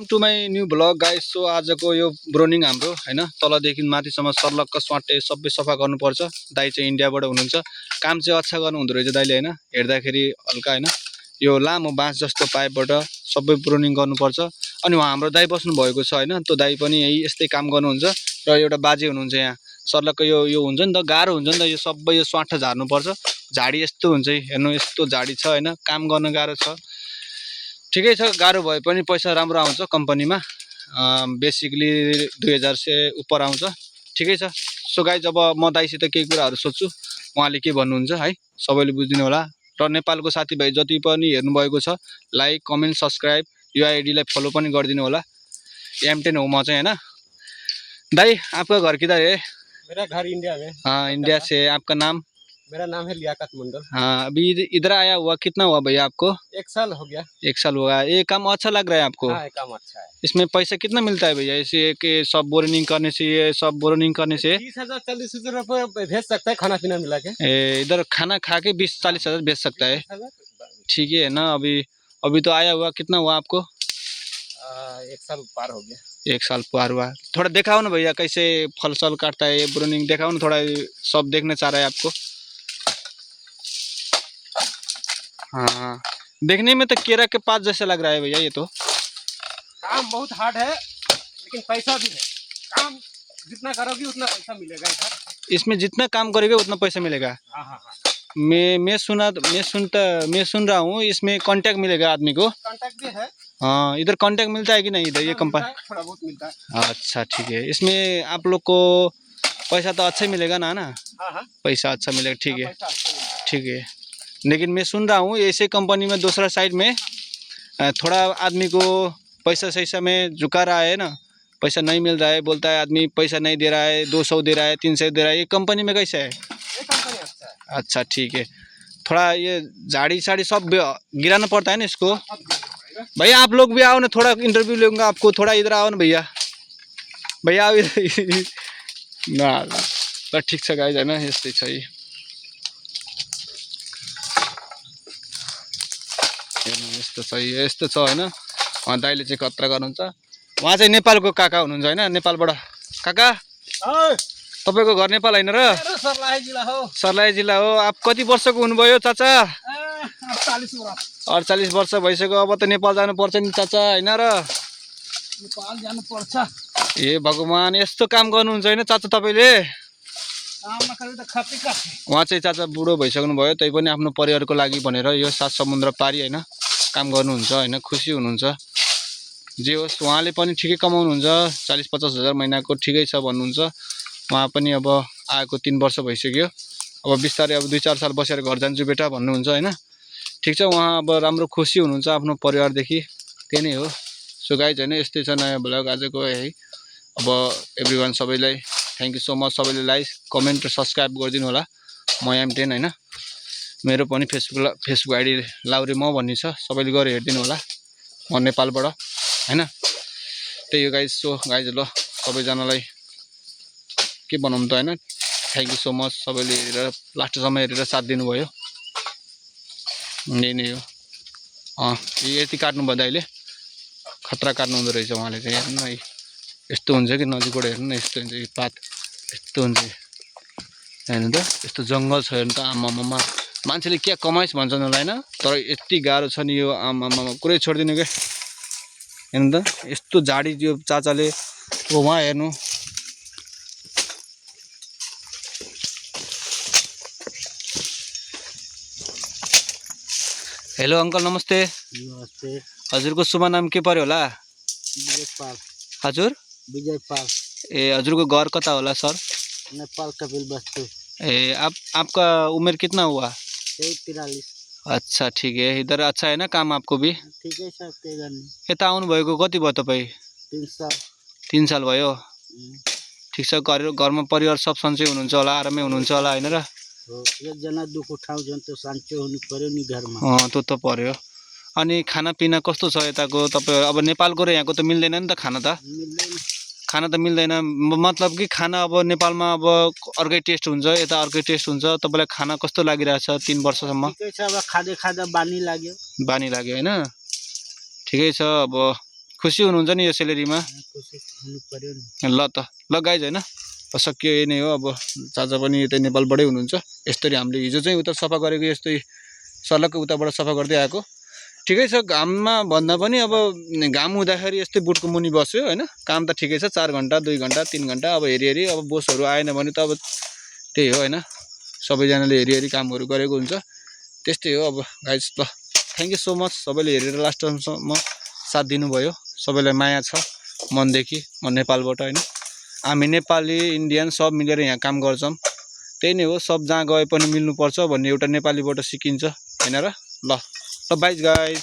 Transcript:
To my new vlog guys. So आजको यो ब्रोनिङ हाम्रो हैन, तलदेखि माथिसम्म सर्लक्क स्वाटे सबै सफा गर्नुपर्छ। दाइ चाहिँ इन्डियाबाट हुनुहुन्छ, काम चाहिँ अच्छा गर्नु हुँदो रहेछ दाइले हैन। हेर्दाखेरि हल्का हैन, यो लामो बाँस जस्तो पाइपबाट सबै ब्रोनिङ गर्नुपर्छ। अनि उहाँ हाम्रो दाइ बस्नु भएको छ हैन, त्यो दाइ पनि यही यस्तै काम गर्नुहुन्छ। र एउटा बाजे हुनुहुन्छ यहाँ सर्लक्क यो हुन्छ नि त, गाह्रो हुन्छ नि त यो सबै यो स्वाट झार्नुपर्छ। झाडी यस्तो हुन्छ हेर्नु, यस्तो झाडी छ हैन, काम गर्न गाह्रो छ। ठिकै छ, गाह्रो भए पनि पैसा राम्रो आउँछ कम्पनीमा। बेसिकली 2000 से उपर आउँछ। ठिकै छ। सो गाइज अब म दाइसित केही कुराहरू सोध्छु, उहाँले के भन्नुहुन्छ है, सबैले बुझिदिनु होला। र नेपालको साथीभाइ जति पनि हेर्नुभएको छ, लाइक कमेन्ट सब्सक्राइब, यो आइडीलाई फलो पनि गरिदिनु होला। M10 हो म चाहिँ हैन। दाइ आपका घर किधर है? मेरा घर इंडिया में। हाँ, इंडिया से। आपका नाम? मेरा नाम है लियाकत मंडल। हाँ, अभी इधर आया हुआ कितना हुआ भैया आपको? 1 साल हो गया। 1 साल हुआ। ये काम अच्छा लग रहा है आपको? हाँ, ये काम अच्छा है। इसमें पैसा कितना मिलता है भैया? इसे कि सब बोरिंग करने से, ये सब बोरिंग करने से 30,000 40,000 रुपये भेज सकता है, खाना पीना मिला के। इधर खाना खा के 20-40 हज़ार भेज सकता है। ठीक है ना। अभी तो आया हुआ कितना हुआ आपको? 1 साल पार हो गया। 1 साल पार हुआ। थोड़ा दिखाओ ना भैया, कैसे फल सल काटता है, ब्रोनिंग दिखाओ ना थोड़ा, सब देखना चाह रहा है आपको। हाँ, देखने में तो केरा के पात जैसे लग रहा है भैया। ये तो काम बहुत हार्ड है, लेकिन पैसा भी है। काम जितना करोगे उतना पैसा मिलेगा इधर। इसमें जितना काम करोगे उतना पैसा मिलेगा। हाँ हाँ हाँ। मैं सुन रहा हूँ इसमें कांटेक्ट मिलेगा आदमी को। कांटेक्ट भी है। हाँ, इधर कांटेक्ट मिलता है कि नहीं इधर? ये कंपनी थोड़ा बहुत मिलता है। अच्छा ठीक है। इसमें आप लोग को पैसा तो अच्छा ही मिलेगा ना? हाँ हाँ, पैसा अच्छा मिलेगा। ठीक है है। ठीक है। लेकिन मैं सुन रहा हूँ ऐसे कंपनी में दूसरा साइड में थोड़ा आदमी को पैसा सही में झुका रहा है ना, पैसा नहीं मिल रहा है, बोलता है आदमी पैसा नहीं दे रहा है, 200 दे रहा है, 300 दे रहा है। ये कंपनी में कैसा है? ये कंपनी अच्छा है। अच्छा ठीक है। थोड़ा ये झाड़ी साड़ी सब गिराना पड़ता है ना इसको। भैया आप लोग भी आओ ना, थोड़ा इंटरव्यू लूँगा आपको। थोड़ा इधर आओ ना भैया, भैया आओ इधर ना। ल ठिक छ गाइज हैन, यस्तै छ है। हेर्नु यस्तो छ, यस्तो छ हैन। उहाँ दाइले चाहिँ खतरा गर्नुहुन्छ। उहाँ चाहिँ नेपालको काका हुनुहुन्छ हैन, नेपालबाट। काका तपाईँको घर नेपाल हैन र? सर्लाही जिल्ला हो। सर्लाही जिल्ला हो। आप कति वर्षको हुनुभयो चाचा? 48 वर्ष। 48 वर्ष भइसक्यो। अब त नेपाल जानुपर्छ नि चाचा हैन र? नेपाल जानुपर्छ। ए भगवान, यस्तो काम गर्नुहुन्छ हैन चाचा तपाईँले? उहाँ चाहिँ चाचा बुढो भइसक्नु भयो, तै पनि आफ्नो परिवारको लागि भनेर यो 7 समुद्र पारी हैन काम गर्नुहुन्छ हैन। खुसी हुनुहुन्छ। जे होस्, उहाँले पनि ठिकै कमाउनुहुन्छ। 40-50 हज़ार महिनाको ठिकै छ भन्नुहुन्छ। उहाँ पनि अब आएको 3 वर्ष भइसक्यो। अब बिस्तारै अब 2-4 साल बसेर घर जान्छु बेटा भन्नुहुन्छ हैन। ठिक छ, उहाँ अब राम्रो खुसी हुनुहुन्छ आफ्नो परिवारदेखि। त्यही नै हो। सो गाइज हैन, यस्तै छ नयाँ भ्लग आजको है। अब एभ्रिवान सबैलाई थ्याङ्क यू सो मच। सबैले लाइक कमेन्ट र सब्सक्राइब गरिदिनु होला। म M10 हैन, मेरो पनि फेसबुक आइडी लाउरे म भन्ने छ, सबैले गएर हेरिदिनु होला। म नेपालबाट हैन। त्यही हो गाइज। सो गाइज ल, सबैजनालाई के बनाउनु त हैन, थ्याङ्क यू सो मच। सबैले हेरेर लास्टसम्म हेरेर साथ दिनुभयो। यही नै हो। यति काट्नुभयो दाइले, खतरा काट्नु हुँदो रहेछ उहाँले चाहिँ। हेर्नु है, यस्तो हुन्छ कि नजिकबाट हेर्नु न, यस्तो हुन्छ। यो पात यस्तो हुन्छ हेर्नु त, यस्तो जङ्गल छ हेर्नु त। आमामा, मान्छेले के कमाइस् भन्छन् होला हैन, तर यति गाह्रो छ नि यो। आमामा, कुरै छोडिदिनु के। हेर्नु त यस्तो झाडी यो चाचाले। उहाँ हेर्नु, हेलो अंकल नमस्ते। नमस्ते। हजुरको शुभ नाम के पर्यो होला? विजय पाल। हजुर? विजय पाल। ए हजुरको घर कता होला सर? नेपाल कपिल वस्तु। ए आपका उम्र कितना हुआ? 43। अच्छा ठीक है। इधर अच्छा है ना काम आपको भी? ठीक है सर, के गर्ने। यता आउनु भएको कति भयो तपाईँ? 3 साल। 3 साल भयो। ठिक छ। घरमा परिवार सब सन्चै हुनुहुन्छ होला, आरामै हुनुहुन्छ होला हैन र? हो, एकजना दुःख उठाउँछन् त सन्चै हुनु पर्यो नि घरमा। त्यो त पर्यो। अनि खानापिना कस्तो छ यताको? तपाईँ अब नेपालको र यहाँको त मिल्दैन नि त खाना त? खाना त मिल्दैन, मतलब कि खाना अब नेपालमा अब अर्कै टेस्ट हुन्छ, यता अर्कै टेस्ट हुन्छ। तपाईँलाई खाना कस्तो लागिरहेछ 3 वर्षसम्म? ठिकै छ, अब खाँदै खाँदा बानी लाग्यो। बानी लाग्यो हैन? ठिकै छ। अब खुसी हुनुहुन्छ नि यो सेलेरीमा कोसिस हुनु पर्यो नि ल त ल गाइज हैन सकियो यही नै हो अब चाचा पनि यतै नेपालबाटै हुनुहुन्छ यसरी हामीले हिजो चाहिँ उता सफा गरेको यस्तै सलक्क उताबाट सफा गर्दै आएको ठिकै छ घाममा भन्दा पनि अब घाम हुँदाखेरि यस्तै बुटको मुनि बस्यो हैन काम त ठिकै छ 4 घण्टा 2 घण्टा 3 घण्टा अब हेरी अब बोसहरू आएन भने त अब त्यही हो हैन सबैजनाले हेरी कामहरू गरेको हुन्छ त्यस्तै हो अब गाइज ल थ्यांक यू सो मच सबैले हेरेर लास्टसम्म साथ दिनुभयो सबैलाई माया छ मनदेखि म नेपालबाट हैन हामी नेपाली इन्डियन सब मिलेर यहाँ काम गर्छौं त्यही नै हो सब जहाँ गए पनि मिल्नु पर्छ भन्ने एउटा नेपालीबाट सिकिन्छ हैन र ल बाइ गाइज